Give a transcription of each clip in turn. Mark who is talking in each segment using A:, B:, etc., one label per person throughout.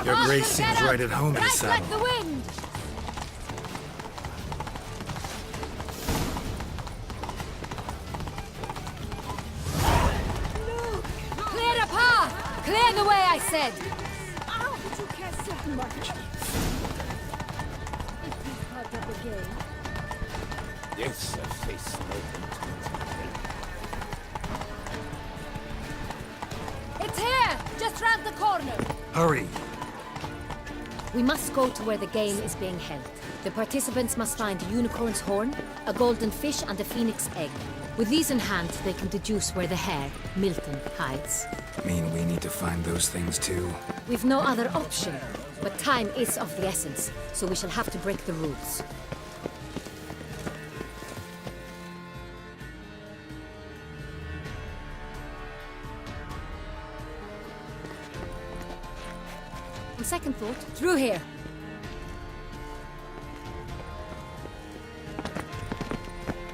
A: Your grace seems right at home in the
B: Right
A: saddle.
B: like the wind! Clear the path! Clear the way, I said!
C: How did you care so much? Is this part of the game?
D: Yes, a face
B: It's here! Just round the corner!
A: Hurry!
E: We must go to where the game is being held. The participants must find a unicorn's horn, a golden fish, and a phoenix egg. With these in hand, they can deduce where the hare, Milton, hides.
A: Mean we need to find those things too?
E: We've no other option, but time is of the essence, so we shall have to break the rules. On second thought,
B: Through here!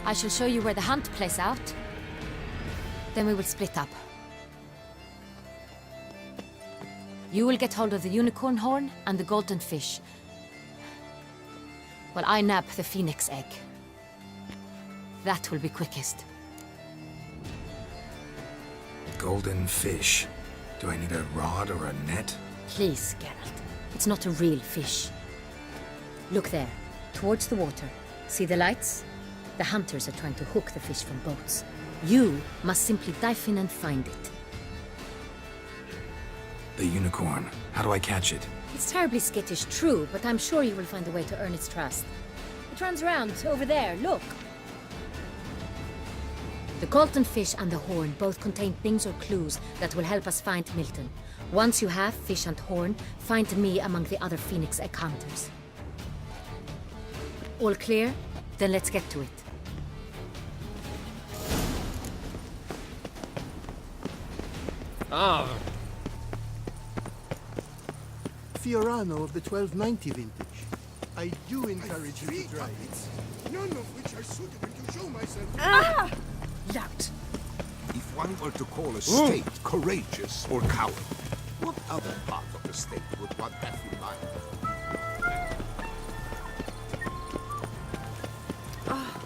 E: I shall show you where the hunt plays out. Then we will split up. You will get hold of the unicorn horn and the golden fish, while I nab the phoenix egg. That will be quickest.
A: Golden fish. Do I need a rod or a net?
E: Please, Geralt. It's not a real fish. Look there, towards the water. See the lights? The hunters are trying to hook the fish from boats. You must simply dive in and find it.
A: The unicorn. How do I catch it?
E: It's terribly skittish, true, but I'm sure you will find a way to earn its trust. It runs around, over there, look. The golden fish and the horn both contain things or clues that will help us find Milton. Once you have fish and horn, find me among the other phoenix egg hunters. All clear? Then let's get to it.
D: Ah,
F: Fiorano of the 1290 vintage. I do encourage you to try it.
G: None of which are suitable to show myself.
C: Lout.
D: if one were to call a state courageous or coward, what other part of the state would one have in mind?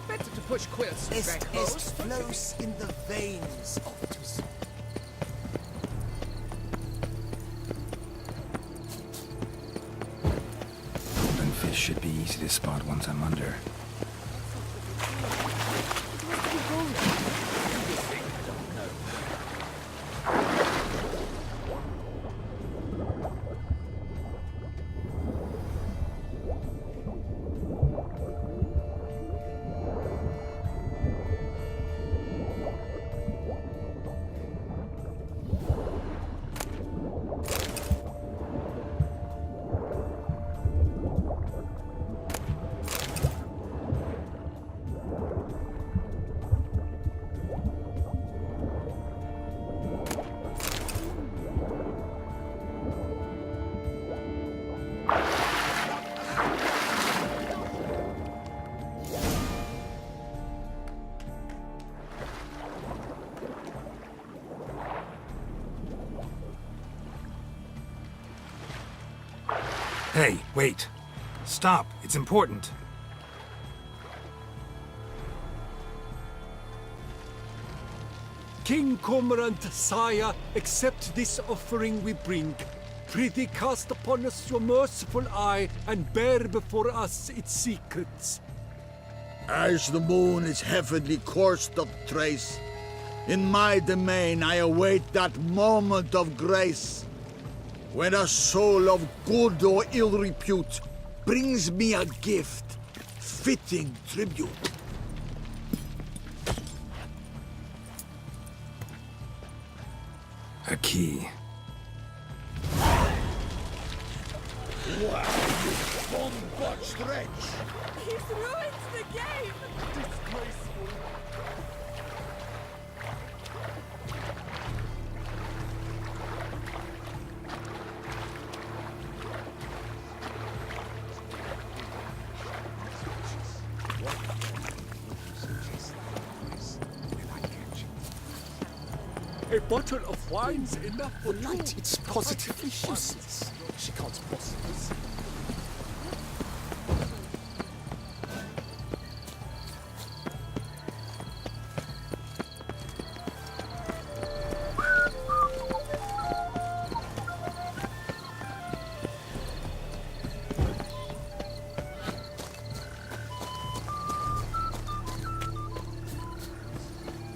G: Better to push quilts,
H: Est
G: Frankos.
H: flows in the veins of Tus.
A: Golden fish should be easy to spot once I'm under. Hey, wait. Stop. It's important.
I: King Cormorant, sire, accept this offering we bring. Prithee cast upon us your merciful eye and bear before us its secrets.
J: As the moon is heavenly coursed of trace, in my domain I await that moment of grace, when a soul of good or ill repute brings me a gift, fitting tribute.
A: A key.
J: Wow, you bomb-botched wretch!
C: He's ruined the game!
F: Disgraceful.
I: A bottle of wine's enough for light. It's positively useless.
H: She can't possibly see.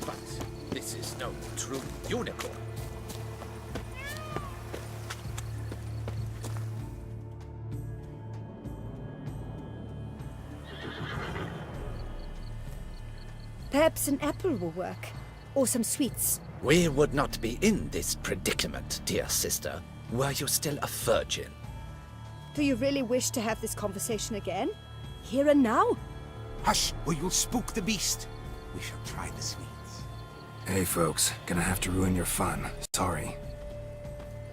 H: But this is no true unicorn.
C: Perhaps an apple will work. Or some sweets.
H: We would not be in this predicament, dear sister, were you still a virgin.
C: Do you really wish to have this conversation again? Here and now?
D: Hush, or you'll spook the beast. We shall try the sweets.
A: Hey folks, gonna have to ruin your fun. Sorry.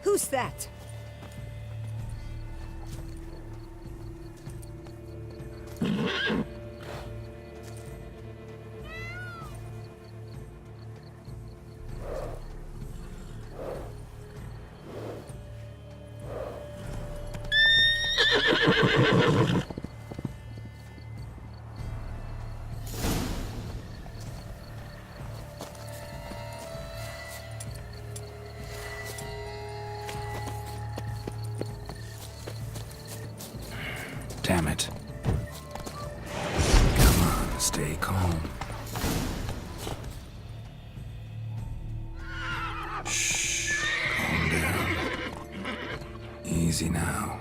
C: Who's that?
A: Damn it. Come on, stay calm. Shh, calm down. Easy now.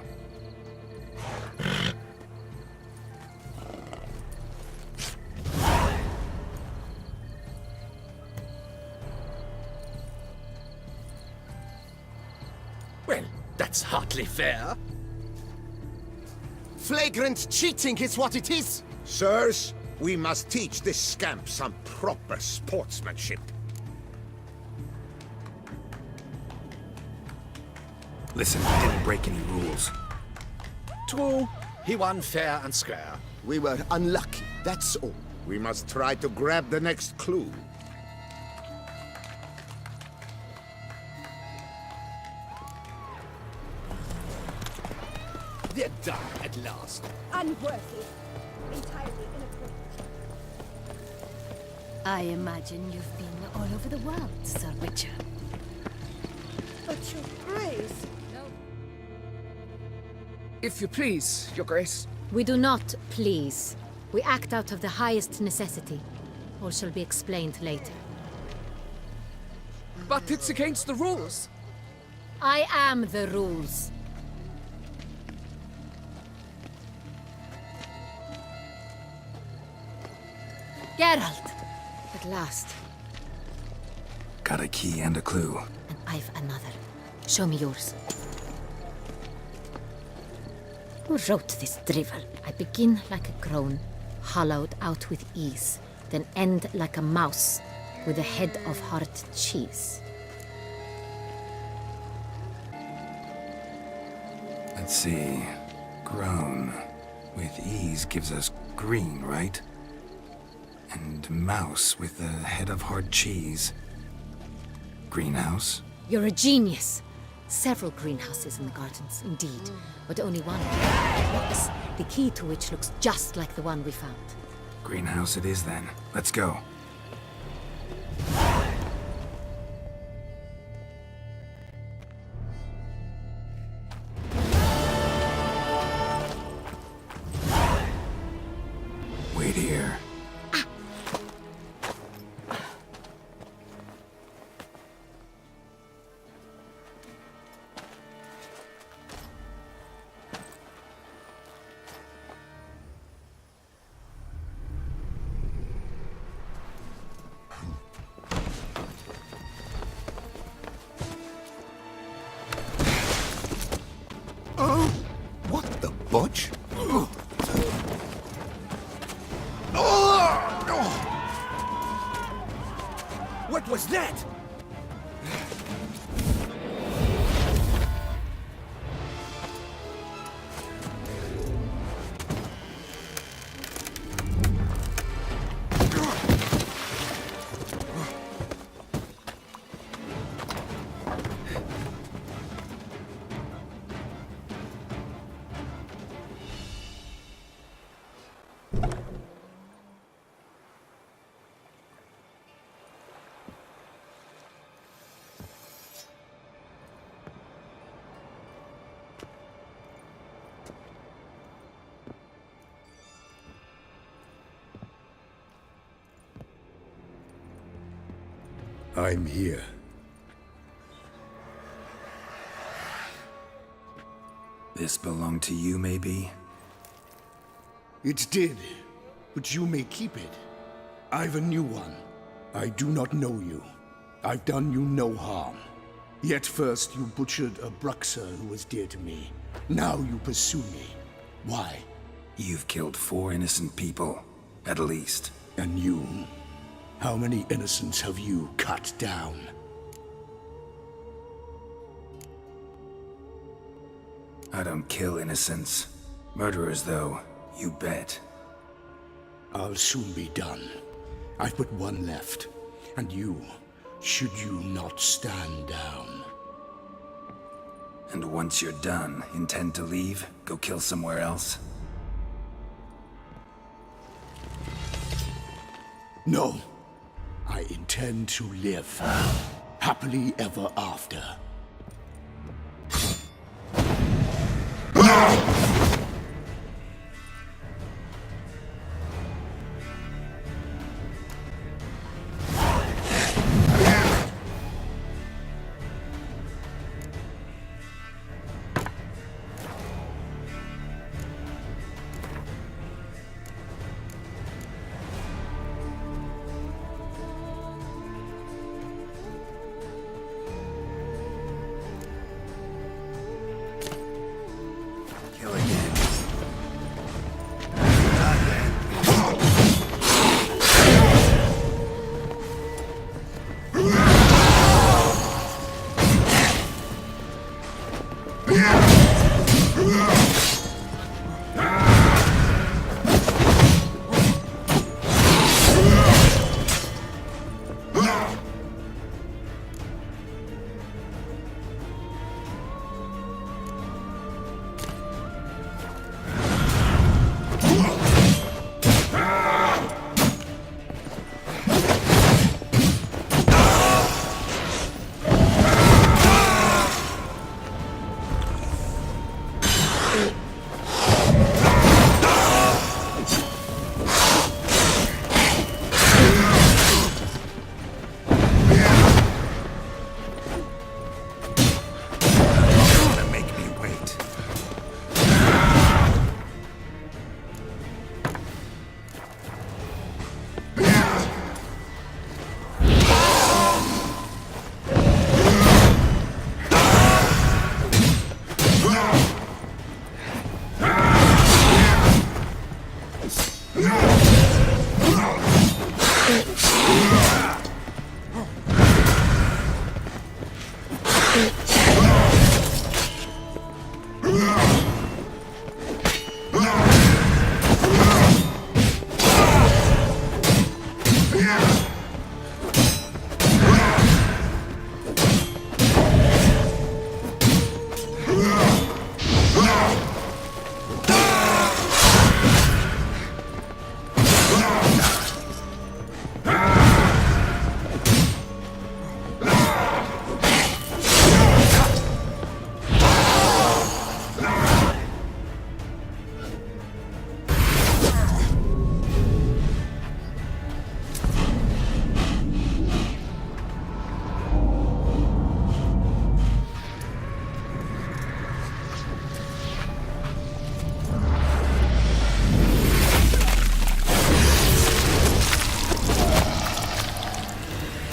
H: Well, that's hardly fair.
D: Flagrant cheating is what it is! Sirs, we must teach this scamp some proper sportsmanship.
A: Listen, I didn't break any rules.
H: True, he won fair and square.
D: We were unlucky, that's all. We must try to grab the next clue.
H: They're done at last.
C: Unworthy. Entirely inappropriate.
E: I imagine you've been all over the world, Sir Witcher.
C: But your grace...
G: If you please, Your Grace.
E: We do not please. We act out of the highest necessity. All shall be explained later.
G: But it's against the rules.
E: I am the rules. Geralt! At last.
A: Got a key and a clue.
E: And I've another. Show me yours. Who wrote this drivel? I begin like a crone, hollowed out with ease, then end like a mouse, with a head of hard cheese.
A: Let's see. Grown. With ease gives us green, right? And mouse with the head of hard cheese. Greenhouse?
E: You're a genius. Several greenhouses in the gardens, indeed, but only one. Yes, the key to which looks just like the one we found.
A: Greenhouse it is then. Let's go. Wait here.
I: I'm here.
A: This belonged to you, maybe?
K: It did, but you may keep it. I've a new one. I do not know you. I've done you no harm. Yet first you butchered a Bruxer who was dear to me. Now you pursue me. Why?
A: You've killed 4 innocent people, at least.
K: And you? How many innocents have you cut down?
A: I don't kill innocents. Murderers, though, you bet.
K: I'll soon be done. I've but one left. And you, should you not stand down.
A: And once you're done, intend to leave? Go kill somewhere else?
K: No. I intend to live. Happily ever after.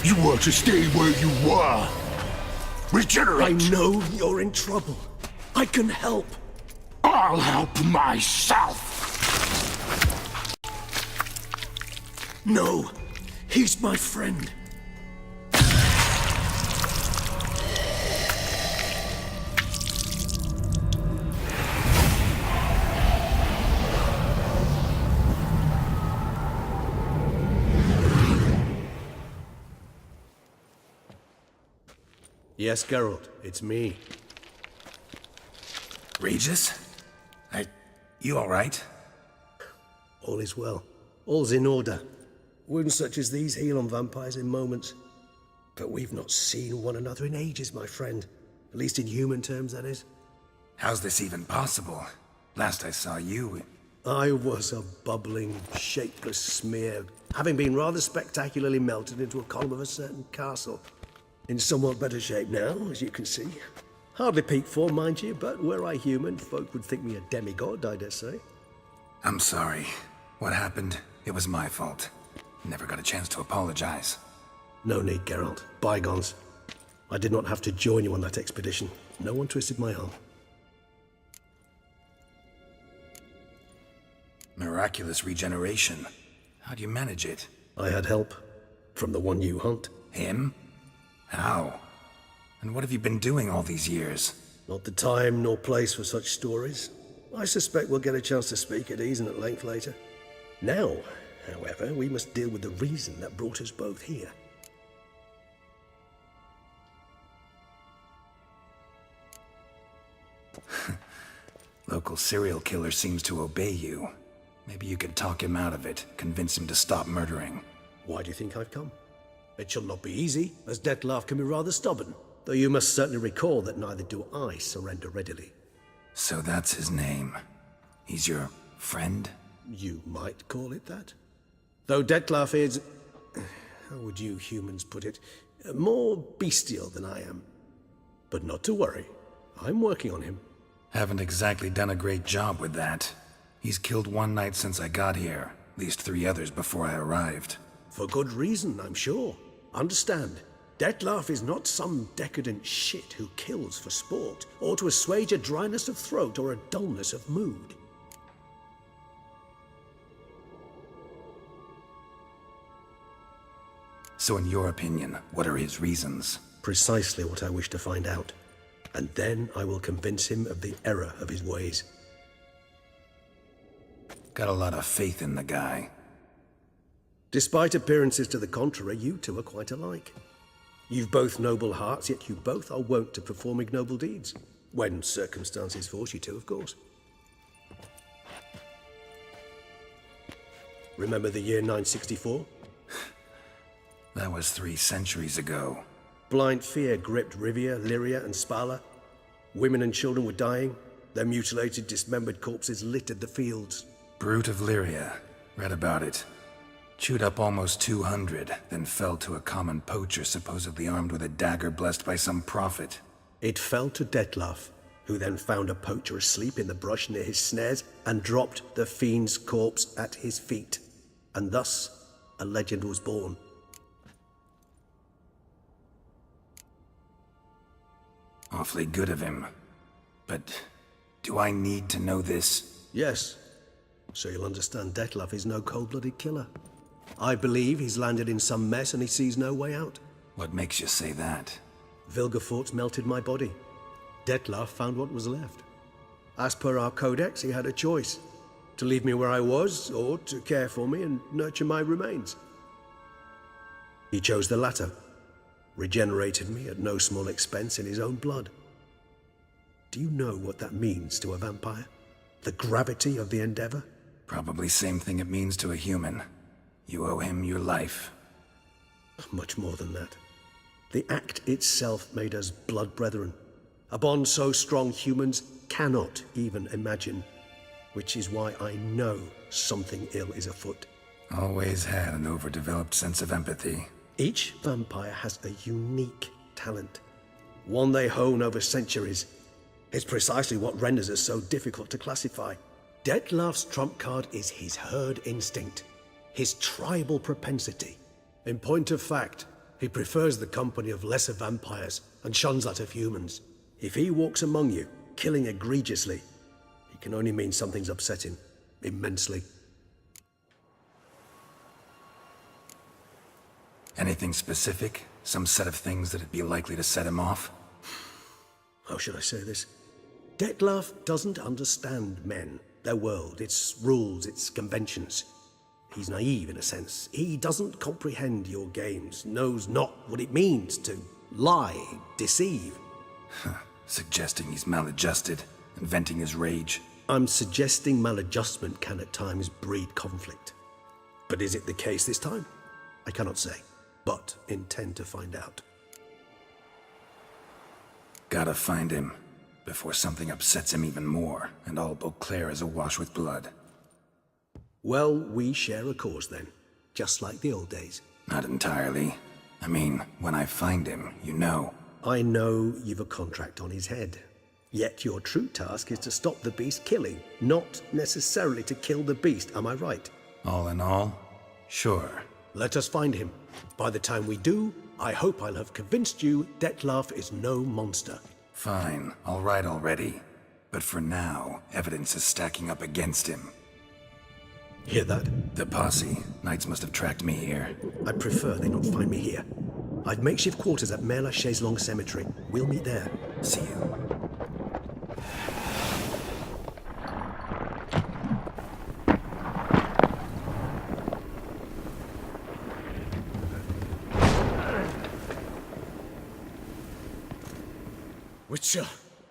D: You were to stay where you were. Regenerate!
K: I know you're in trouble. I can help.
D: I'll help myself.
K: No, he's my friend.
F: Yes, Geralt, it's me.
A: Regis? You alright?
F: All is well. All's in order. Wounds such as these heal on vampires in moments. But we've not seen one another in ages, my friend. At least in human terms, that is.
A: How's this even possible? Last I saw you...
F: I was a bubbling, shapeless smear, having been rather spectacularly melted into a column of a certain castle. In somewhat better shape now, as you can see. Hardly peak form, mind you, but were I human, folk would think me a demigod, I dare say.
A: I'm sorry. What happened? It was my fault. Never got a chance to apologize.
F: No need, Geralt. Bygones. I did not have to join you on that expedition. No one twisted my arm.
A: Miraculous regeneration. How do you manage it?
F: I had help. From the one you hunt.
A: Him? How? And what have you been doing all these years?
F: Not the time nor place for such stories. I suspect we'll get a chance to speak at ease and at length later. Now, however, we must deal with the reason that brought us both here.
A: Local serial killer seems to obey you. Maybe you could talk him out of it, convince him to stop murdering.
F: Why do you think I've come? It shall not be easy, as Dettlaff can be rather stubborn. Though you must certainly recall that neither do I surrender readily.
A: So that's his name. He's your friend?
F: You might call it that. Though Dettlaff is... how would you humans put it? More bestial than I am. But not to worry. I'm working on him.
A: Haven't exactly done a great job with that. He's killed one knight since I got here. At least 3 others before I arrived.
F: For good reason, I'm sure. Understand, Dettlaff is not some decadent shit who kills for sport, or to assuage a dryness of throat or a dullness of mood.
A: So in your opinion, what are his reasons?
F: Precisely what I wish to find out. And then I will convince him of the error of his ways.
A: Got a lot of faith in the guy.
F: Despite appearances to the contrary, you two are quite alike. You've both noble hearts, yet you both are wont to perform ignoble deeds. When circumstances force you to, of course. Remember the year 964?
A: That was 3 centuries ago.
F: Blind fear gripped Rivia, Lyria, and Spala. Women and children were dying. Their mutilated, dismembered corpses littered the fields.
A: Brute of Lyria. Read about it. Chewed up almost 200, then fell to a common poacher supposedly armed with a dagger blessed by some prophet.
F: It fell to Dettlaff, who then found a poacher asleep in the brush near his snares and dropped the fiend's corpse at his feet. And thus, a legend was born.
A: Awfully good of him. But do I need to know this?
F: Yes. So you'll understand Dettlaff is no cold-blooded killer. I believe he's landed in some mess and he sees no way out.
A: What makes you say that?
F: Vilgefortz melted my body. Dettlaff found what was left. As per our codex, he had a choice. To leave me where I was, or to care for me and nurture my remains. He chose the latter. Regenerated me at no small expense in his own blood. Do you know what that means to a vampire? The gravity of the endeavor?
A: Probably same thing it means to a human. You owe him your life.
F: Much more than that. The act itself made us blood brethren. A bond so strong humans cannot even imagine. Which is why I know something ill is afoot.
A: Always had an overdeveloped sense of empathy.
F: Each vampire has a unique talent. One they hone over centuries. It's precisely what renders us so difficult to classify. Dettlaff's trump card is his herd instinct. His tribal propensity. In point of fact, he prefers the company of lesser vampires and shuns that of humans. If he walks among you, killing egregiously, it can only mean something's upset him, immensely.
A: Anything specific? Some set of things that'd be likely to set him off?
F: How should I say this? Dettlaff doesn't understand men, their world, its rules, its conventions. He's naive in a sense. He doesn't comprehend your games, knows not what it means to lie, deceive.
A: Suggesting he's maladjusted, and venting his rage.
F: I'm suggesting maladjustment can at times breed conflict. But is it the case this time? I cannot say, but intend to find out.
A: Gotta find him, before something upsets him even more, and all Beauclair is awash with blood.
F: Well, we share a cause then. Just like the old days.
A: Not entirely. I mean, when I find him, you know.
F: I know you've a contract on his head. Yet your true task is to stop the beast killing, not necessarily to kill the beast, am I right?
A: All in all, sure.
F: Let us find him. By the time we do, I hope I'll have convinced you Detlef is no monster.
A: Fine, all right already. But for now, evidence is stacking up against him.
F: Hear that?
A: The posse. Knights must have tracked me here.
F: I prefer they not find me here. I've makeshift quarters at Mère Lachaise Long Cemetery. We'll meet there.
A: See you.
K: Witcher,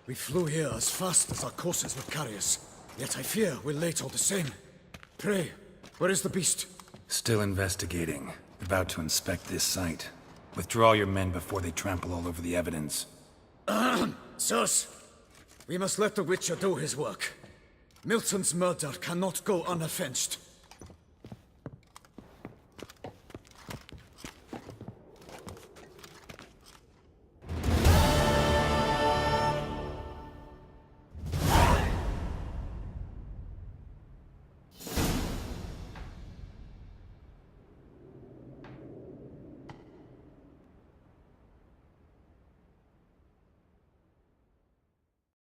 K: we flew here as fast as our courses would carry us. Yet I fear we're late all the same. Pray, where is the beast?
A: Still investigating. About to inspect this site. Withdraw your men before they trample all over the evidence.
K: Sirs, we must let the Witcher do his work. Milton's murder cannot go unavenged.